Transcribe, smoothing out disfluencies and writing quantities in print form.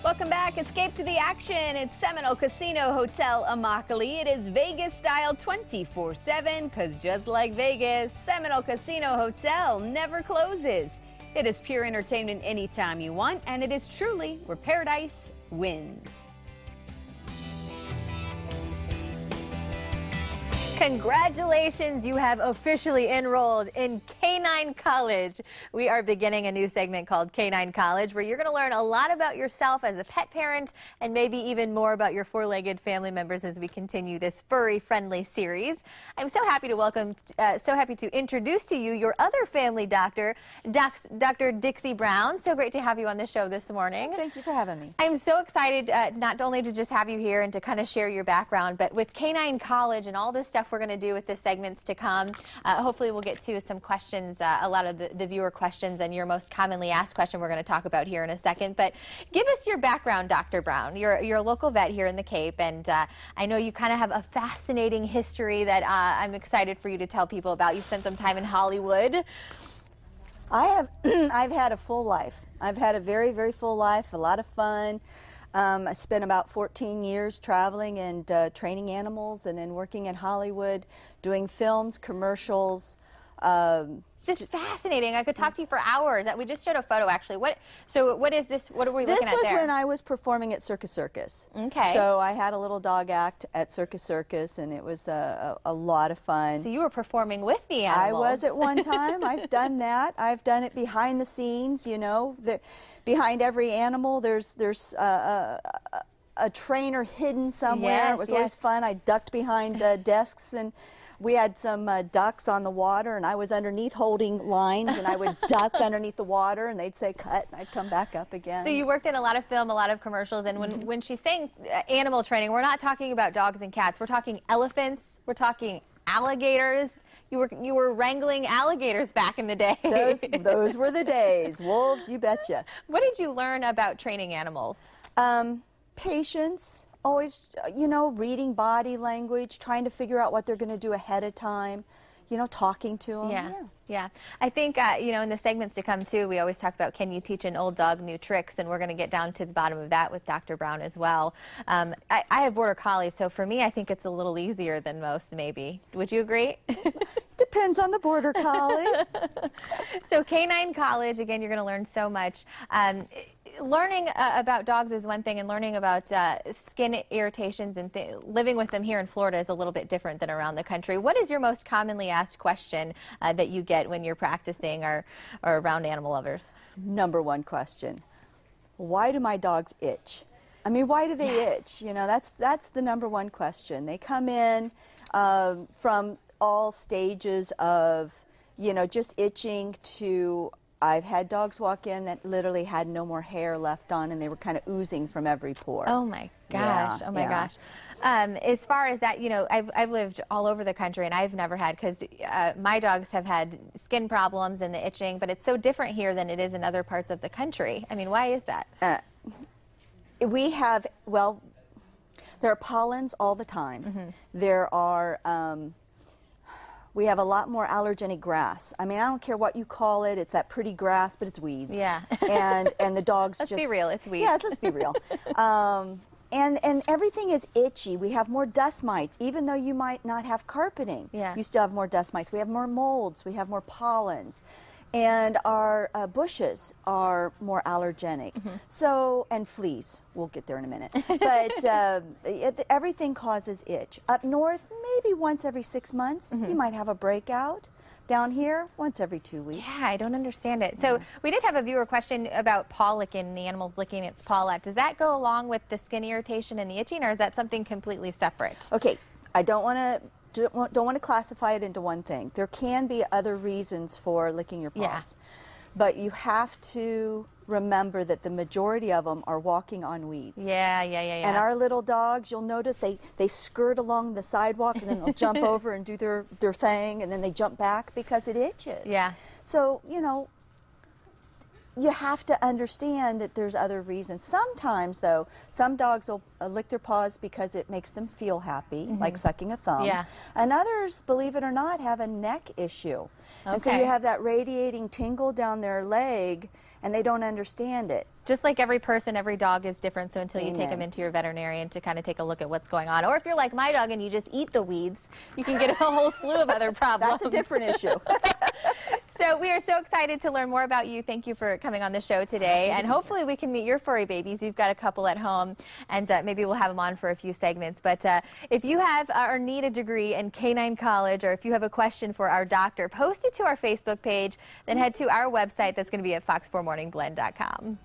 Welcome back. Escape to the action. It's Seminole Casino Hotel Immokalee. It is Vegas style 24/7 because just like Vegas, Seminole Casino Hotel never closes. It is pure entertainment anytime you want, and it is truly where paradise wins. Congratulations, you have officially enrolled in K-9 College. We are beginning a new segment called K-9 College where you're going to learn a lot about yourself as a pet parent and maybe even more about your four-legged family members as we continue this furry-friendly series. I'm so happy to introduce to you your other family doctor, Dr. Dixie Brown. So great to have you on the show this morning. Well, thank you for having me. I'm so excited not only to just have you here and to kind of share your background, but with K-9 College and all this stuff we're going to do with the segments to come. Hopefully we'll get to some questions, a lot of the viewer questions and your most commonly asked question we're going to talk about here in a second. But give us your background, Dr. Brown. You're a local vet here in the Cape, and I know you kind of have a fascinating history that I'm excited for you to tell people about. You spent some time in Hollywood. I've had a full life. I've had a very, very full life, a lot of fun. I spent about 14 years traveling and training animals and then working in Hollywood, doing films, commercials. It's just fascinating. I could talk to you for hours. We just showed a photo, actually. What is this? What are we looking at there? This was when I was performing at Circus Circus. Okay. So I had a little dog act at Circus Circus, and it was a lot of fun. So you were performing with the animals. I was at one time. I've done that. I've done it behind the scenes, you know. Behind every animal, there's a trainer hidden somewhere. Yes, it was always fun. I ducked behind desks, and we had some ducks on the water, and I was underneath holding lines, and I would duck underneath the water, and they'd say cut, and I'd come back up again. So you worked in a lot of film, a lot of commercials, and when she's saying animal training, we're not talking about dogs and cats. We're talking elephants. We're talking alligators. You were wrangling alligators back in the day. Those were the days. Wolves, you betcha. What did you learn about training animals? Patience. Always, you know, reading body language, trying to figure out what they're going to do ahead of time, you know, talking to them. Yeah. I think, you know, in the segments to come, too, we always talk about can you teach an old dog new tricks, and we're going to get down to the bottom of that with Dr. Brown as well. I have Border Collies, so for me, I think it's a little easier than most, maybe. Would you agree? Depends on the Border Collie. So K-9 College, again, you're going to learn so much. Learning about dogs is one thing, and learning about skin irritations and living with them here in Florida is a little bit different than around the country. What is your most commonly asked question that you get when you're practicing or around animal lovers? Number one question: why do my dogs itch? I mean, why do they itch? You know, that's the number one question. They come in from all stages of, you know, just itching to I've had dogs walk in that literally had no more hair left on, and they were kind of oozing from every pore. Oh my gosh! Oh my gosh! As far as that, you know, I've lived all over the country, and I've never had, because my dogs have had skin problems and the itching, but it's so different here than it is in other parts of the country. I mean, why is that? We have, well, there are pollens all the time. Mm-hmm. There are. We have a lot more allergenic grass. I mean, I don't care what you call it. It's that pretty grass, but it's weeds. Yeah. And the dogs Let's be real, it's weeds. Yeah, let's be real. And everything is itchy. We have more dust mites. Even though you might not have carpeting, you still have more dust mites. We have more molds. We have more pollens. And our bushes are more allergenic. So, and fleas. We'll get there in a minute. But everything causes itch. Up north, maybe once every 6 months, you might have a breakout. Down here, once every 2 weeks. Yeah, I don't understand it. So we did have a viewer question about paw licking, the animal's licking its paw out. Does that go along with the skin irritation and the itching, or is that something completely separate? Okay, I don't want to classify it into one thing. There can be other reasons for licking your paws. But you have to remember that the majority of them are walking on weeds. Yeah. And our little dogs, you'll notice they skirt along the sidewalk, and then they'll jump over and do their thing, and then they jump back because it itches. Yeah. So, you know, you have to understand that there's other reasons. Sometimes, though, some dogs will lick their paws because it makes them feel happy, like sucking a thumb. Yeah. And others, believe it or not, have a neck issue. And so you have that radiating tingle down their leg, and they don't understand it. Just like every person, every dog is different, so until you Amen. take them into your veterinarian to kind of take a look at what's going on, or if you're like my dog and you just eat the weeds, you can get a whole slew of other problems. That's a different issue. So we are so excited to learn more about you. Thank you for coming on the show today, and hopefully we can meet your furry babies. You've got a couple at home, and maybe we'll have them on for a few segments. But if you have or need a degree in K-9 College, or if you have a question for our doctor, post it to our Facebook page, then head to our website that's going to be at fox4morningblend.com.